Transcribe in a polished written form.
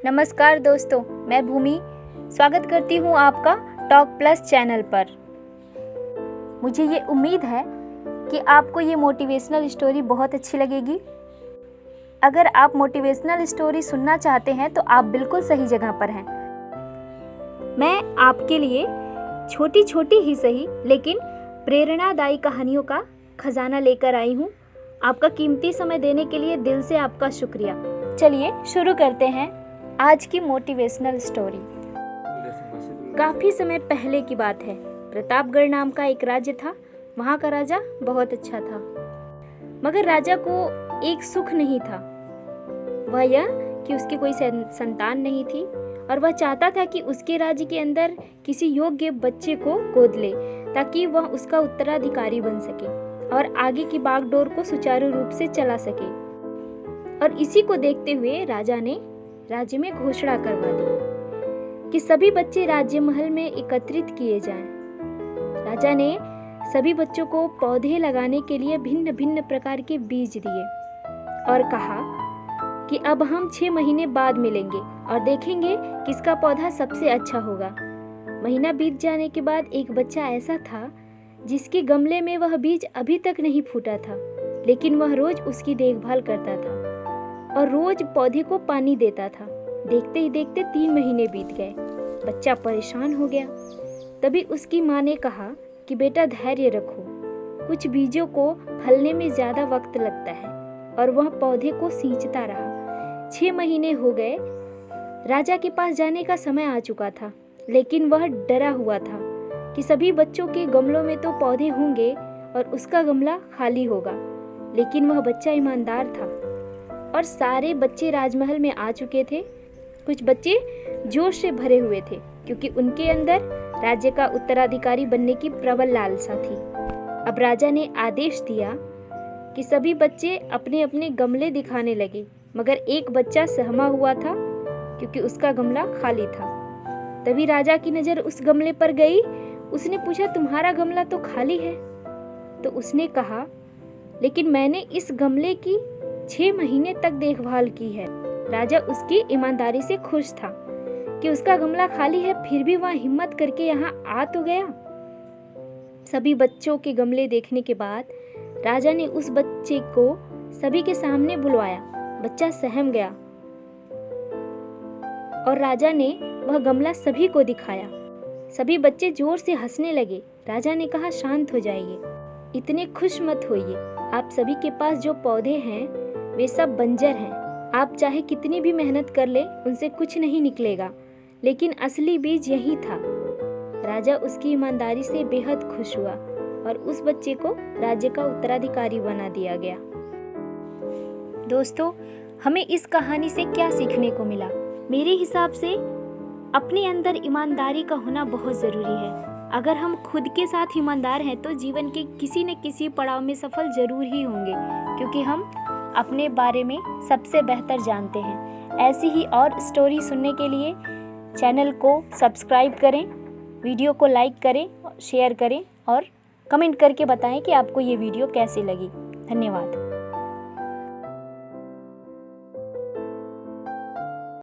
नमस्कार दोस्तों, मैं भूमि स्वागत करती हूँ आपका टॉक प्लस चैनल पर। मुझे ये उम्मीद है कि आपको ये मोटिवेशनल स्टोरी बहुत अच्छी लगेगी। अगर आप मोटिवेशनल स्टोरी सुनना चाहते हैं तो आप बिल्कुल सही जगह पर हैं। मैं आपके लिए छोटी छोटी ही सही लेकिन प्रेरणादायी कहानियों का खजाना लेकर आई हूँ। आपका कीमती समय देने के लिए दिल से आपका शुक्रिया। चलिए शुरू करते हैं आज की मोटिवेशनल स्टोरी। काफ़ी समय पहले की बात है। प्रतापगढ़ नाम का एक राज्य था। वहाँ का राजा बहुत अच्छा था, मगर राजा को एक सुख नहीं था। वह यह कि उसकी कोई संतान नहीं थी और वह चाहता था कि उसके राज्य के अंदर किसी योग्य बच्चे को गोद ले ताकि वह उसका उत्तराधिकारी बन सके और आगे की बागडोर को सुचारू रूप से चला सके। और इसी को देखते हुए राजा ने राज्य में घोषणा करवा दी कि सभी बच्चे राज्य महल में एकत्रित किए जाएं। राजा ने सभी बच्चों को पौधे लगाने के लिए भिन्न भिन्न प्रकार के बीज दिए और कहा कि अब हम 6 महीने बाद मिलेंगे और देखेंगे किसका पौधा सबसे अच्छा होगा। महीना बीत जाने के बाद एक बच्चा ऐसा था जिसके गमले में वह बीज अभी तक नहीं फूटा था, लेकिन वह रोज उसकी देखभाल करता था और रोज पौधे को पानी देता था। देखते ही देखते 3 महीने बीत गए। बच्चा परेशान हो गया। तभी उसकी माँ ने कहा कि बेटा धैर्य रखो, कुछ बीजों को फलने में ज़्यादा वक्त लगता है। और वह पौधे को सींचता रहा। 6 महीने हो गए। राजा के पास जाने का समय आ चुका था, लेकिन वह डरा हुआ था कि सभी बच्चों के गमलों में तो पौधे होंगे और उसका गमला खाली होगा। लेकिन वह बच्चा ईमानदार था और सारे बच्चे राजमहल में आ चुके थे। कुछ बच्चे जोश से भरे हुए थे क्योंकि उनके अंदर राज्य का उत्तराधिकारी बनने की प्रबल लालसा थी। अब राजा ने आदेश दिया कि सभी बच्चे अपने अपने गमले दिखाने लगे, मगर एक बच्चा सहमा हुआ था क्योंकि उसका गमला खाली था। तभी राजा की नज़र उस गमले पर गई। उसने पूछा, तुम्हारा गमला तो खाली है। तो उसने कहा, लेकिन मैंने इस गमले की 6 महीने तक देखभाल की है। राजा उसकी ईमानदारी से खुश था कि उसका गमला खाली है, फिर भी वह हिम्मत करके यहाँ आ तो गया। सभी बच्चों के गमले देखने के बाद राजा ने उस बच्चे को सभी के सामने बुलवाया। बच्चा सहम गया और राजा ने वह गमला सभी को दिखाया। सभी बच्चे जोर से हंसने लगे। राजा ने कहा, शांत हो जाइए, इतने खुश मत होइए। आप सभी के पास जो पौधे हैं वे सब बंजर हैं। आप चाहे कितनी भी मेहनत कर ले, उनसे कुछ नहीं निकलेगा, लेकिन असली बीज यही था। राजा उसकी ईमानदारी से बेहद खुश हुआ और उस बच्चे को राज्य का उत्तराधिकारी बना दिया गया। दोस्तों, हमें इस कहानी से क्या सीखने को मिला? मेरे हिसाब से अपने अंदर ईमानदारी का होना बहुत ज़रूरी है। अगर हम खुद के साथ ईमानदार हैं तो जीवन के किसी न किसी पड़ाव में सफल जरूर ही होंगे, क्योंकि हम अपने बारे में सबसे बेहतर जानते हैं। ऐसी ही और स्टोरी सुनने के लिए चैनल को सब्सक्राइब करें, वीडियो को लाइक करें, शेयर करें और कमेंट करके बताएं कि आपको ये वीडियो कैसी लगी। धन्यवाद।